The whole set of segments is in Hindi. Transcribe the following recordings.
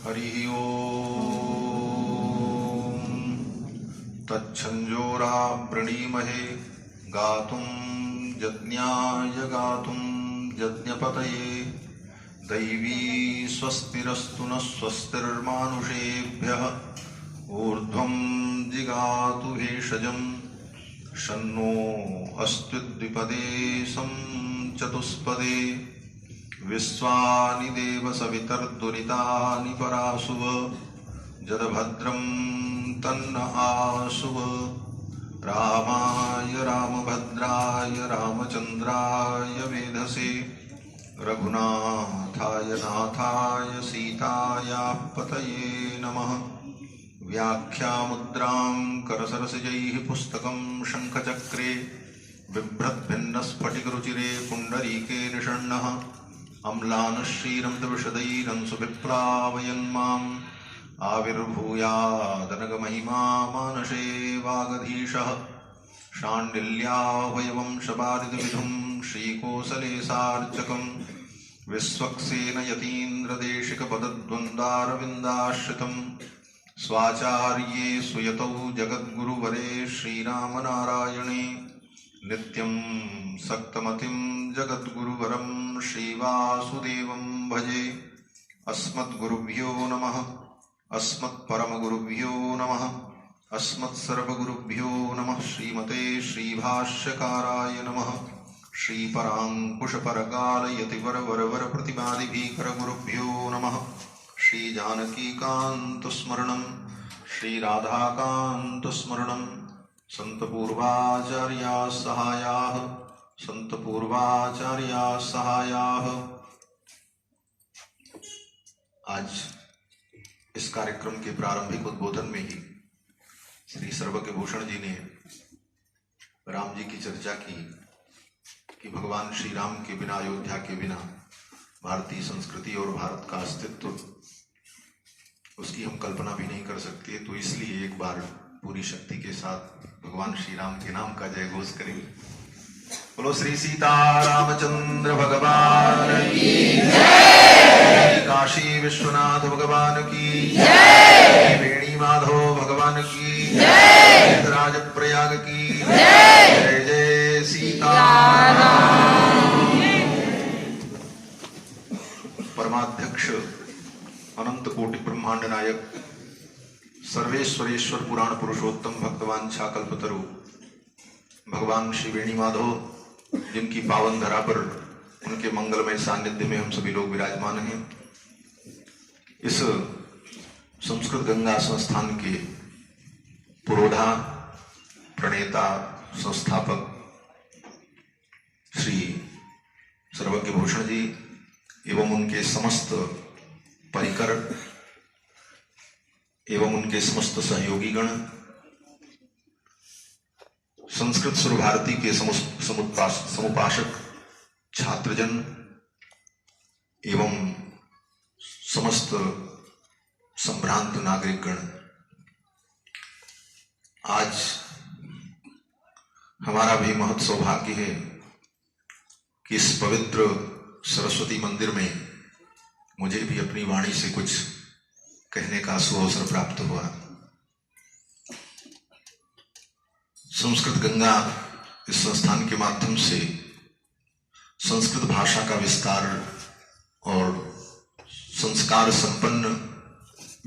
हरि ओम तच्छंजोरा वृणीमहे गातुं यज्ञाय गातुं यज्ञपतये दैवी स्वस्तिरस्तु न स्वस्तिर्मानुषेभ्यः ऊर्ध्वं जिगातु भेषजं शन्नो अस्त्विद्विपदे सं चतुष्पदे विश्वानि देव सवितर्दुरितानि परासुव जदभद्रं तन्न आसुव रामाय रामभद्राय रामचन्द्राय वेधसे रघुनाथाय नाथाय सीतायापतये नमः। व्याख्यामुद्रां करसरसिजैः पुस्तकं शङ्खचक्रे बिभ्रद्भिन्नस्फटिकरुचिरे पुण्डरीके निषण्णः अम्लानश्रीरन्ध्रविशदैरंसुविप्लावयन्माम् आविर्भूयादनगमहिमा मानसे वागधीशः शाण्डिल्यावयवं शबारिदविधुं श्रीकोसलेशार्चकं विश्वक्सेन यतीन्द्रदेशिकपदद्वन्द्वारविन्दाश्रितं स्वाचार्ये सुयतौ जगद्गुरुवरे श्रीरामनारायणे नित्यं सक्तमतिं जगद्गुरुवरं श्रीवासुदेवं भजे। अस्मद्गुरुभ्यो नमः। अस्मत्परमगुरुभ्यो नमः। अस्मत्सर्वगुरुभ्यो नमः। श्रीमते श्रीभाष्यकाराय नमः। श्रीपराङ्कुशपरकालयतिवरवरवरप्रतिपादिभीकरगुरुभ्यो नमः। श्रीजानकीकान्तस्मरणं श्रीराधाकान्तस्मरणं संतपूर्वाचार्याः सहायाः संतपूर्वाचार्याः सहायाः। आज इस कार्यक्रम के प्रारंभिक उद्बोधन में ही श्री सर्वज्ञभूषण जी ने राम जी की चर्चा की कि भगवान श्री राम के बिना, अयोध्या के बिना भारतीय संस्कृति और भारत का अस्तित्व, उसकी हम कल्पना भी नहीं कर सकते। तो इसलिए एक बार पूरी शक्ति के साथ भगवान श्री राम के नाम का जय घोष करेंगे। बोलो श्री सीता रामचंद्र भगवान की जय। काशी विश्वनाथ भगवान की जय। वेणी माधव भगवान की जय। राज प्रयाग की जय। जय जय सीताराम। परमाध्यक्ष अनंत कोटि ब्रह्मांड नायक सर्वेश्वरेश्वर पुराण पुरुषोत्तम भक्तवान छाकल्पतरु भगवान श्री वेणी माधव, जिनकी पावन धरा पर उनके मंगलमय सानिध्य में हम सभी लोग विराजमान हैं। इस संस्कृत गंगा संस्थान के पुरोधा, प्रणेता, संस्थापक श्री सर्वज्ञभूषण जी एवं उनके समस्त परिकर एवं उनके समस्त सहयोगी गण, संस्कृत सुर भारती के समुपासक छात्रजन एवं समस्त संभ्रांत नागरिक गण, आज हमारा भी महत् सौभाग्य है कि इस पवित्र सरस्वती मंदिर में मुझे भी अपनी वाणी से कुछ कहने का सुअवसर प्राप्त हुआ। संस्कृत गंगा इस संस्थान के माध्यम से संस्कृत भाषा का विस्तार और संस्कार संपन्न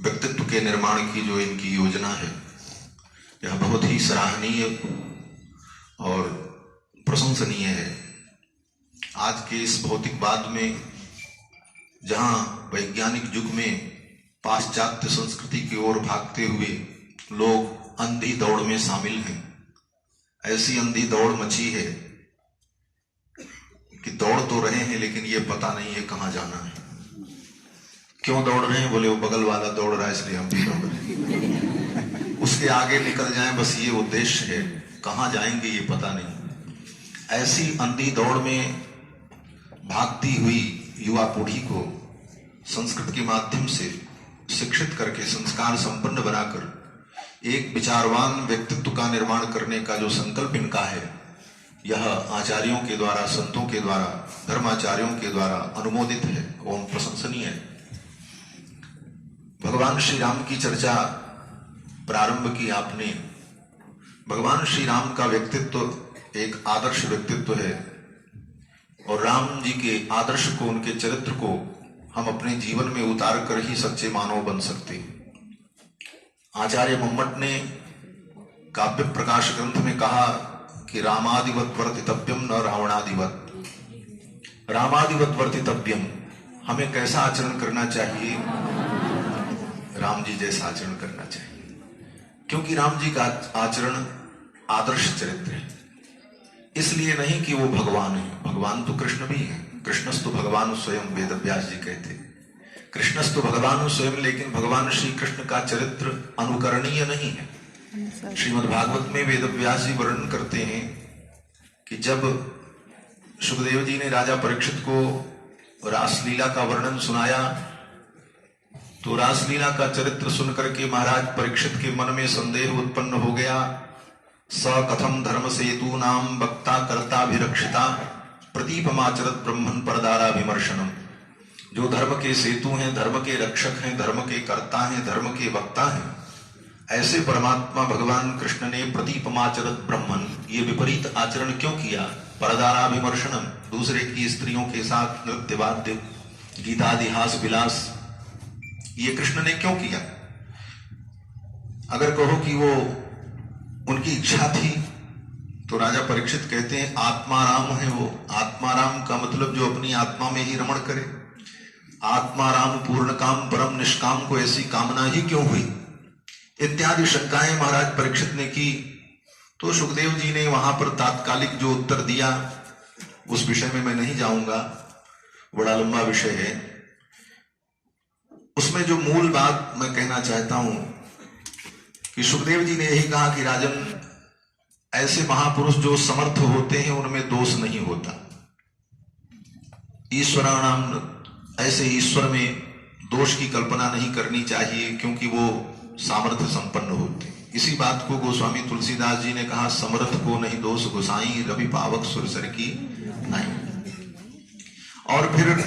व्यक्तित्व के निर्माण की जो इनकी योजना है, यह बहुत ही सराहनीय और प्रशंसनीय है। आज के इस भौतिकवाद में, जहां वैज्ञानिक युग में पाश्चात्य संस्कृति की ओर भागते हुए लोग अंधी दौड़ में शामिल हैं, ऐसी अंधी दौड़ मची है कि दौड़ तो रहे हैं लेकिन ये पता नहीं है कहां जाना है। क्यों दौड़ रहे हैं? बोले वो बगल वाला दौड़ रहा है इसलिए हम भी दौड़ रहे हैं। उसके आगे निकल जाएं, बस ये उद्देश्य है। कहां जाएंगे ये पता नहीं। ऐसी अंधी दौड़ में भागती हुई युवा पीढ़ी को संस्कृत के माध्यम से शिक्षित करके, संस्कार संपन्न बनाकर एक विचारवान व्यक्तित्व का निर्माण करने का जो संकल्प इनका है, यह आचार्यों के द्वारा, संतों के द्वारा, धर्माचार्यों के द्वारा अनुमोदित है एवं प्रशंसनीय है। भगवान श्री राम की चर्चा प्रारंभ की आपने। भगवान श्री राम का व्यक्तित्व एक आदर्श व्यक्तित्व है और राम जी के आदर्श को, उनके चरित्र को हम अपने जीवन में उतार कर ही सच्चे मानव बन सकते हैं। आचार्य मम्मट ने काव्य प्रकाश ग्रंथ में कहा कि रामादिवत वर्तितव्यम न रावणादिवत। रामादिवत वर्तितव्यम, हमें कैसा आचरण करना चाहिए? राम जी जैसा आचरण करना चाहिए, क्योंकि राम जी का आचरण आदर्श चरित्र है। इसलिए नहीं कि वो भगवान है, भगवान तो कृष्ण भी है। कृष्णस्तु भगवान स्वयं, वेद व्यास जी कहते, कृष्णस्तु भगवान स्वयं, लेकिन भगवान श्री कृष्ण का चरित्र अनुकरणीय नहीं है। श्रीमद् भागवत में वेद व्यास जी वर्णन करते हैं कि जब सुखदेव जी ने राजा परीक्षित को रासलीला का वर्णन सुनाया तो रासलीला का चरित्र सुनकर के महाराज परीक्षित के मन में संदेह उत्पन्न हो गया। स कथम धर्म सेतु नाम वक्ता कर्ता विरक्षिता प्रदीपमाचरत ब्रह्मन परदारा विमर्शनम। जो धर्म के सेतु हैं, धर्म के रक्षक हैं, धर्म के कर्ता हैं, धर्म के वक्ता हैं, ऐसे परमात्मा भगवान कृष्ण ने प्रदीपमाचरत ब्रह्मन, ये विपरीत आचरण क्यों किया? परदारा विमर्शनम, दूसरे की स्त्रियों के साथ नृत्य वाद्य गीतादिहास विलास, ये कृष्ण ने क्यों किया? अगर कहो कि वो उनकी इच्छा थी तो राजा परीक्षित कहते हैं आत्माराम है वो। आत्माराम का मतलब जो अपनी आत्मा में ही रमण करे। आत्माराम पूर्ण काम परम निष्काम को ऐसी कामना ही क्यों हुई? इत्यादि शंकाएं महाराज परीक्षित ने की। तो सुखदेव जी ने वहां पर तात्कालिक जो उत्तर दिया, उस विषय में मैं नहीं जाऊंगा, बड़ा लंबा विषय है। उसमें जो मूल बात मैं कहना चाहता हूं कि सुखदेव जी ने यही कहा कि राजन, ऐसे महापुरुष जो समर्थ होते हैं उनमें दोष नहीं होता। ईश्वराणाम, ऐसे ईश्वर में दोष की कल्पना नहीं करनी चाहिए, क्योंकि वो सामर्थ्य संपन्न होते। इसी बात को गोस्वामी तुलसीदास जी ने कहा, समर्थ को नहीं दोष गोसाई, रवि पावक सुरसर की नहीं। और फिर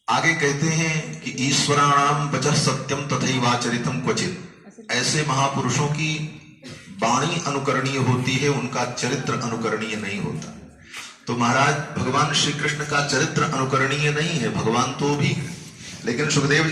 आगे कहते हैं कि ईश्वराणाम वचः सत्यम तथैवाचरितम क्वचित। ऐसे महापुरुषों की वाणी अनुकरणीय होती है, उनका चरित्र अनुकरणीय नहीं होता। तो महाराज भगवान श्री कृष्ण का चरित्र अनुकरणीय नहीं है, भगवान तो भी, लेकिन सुखदेव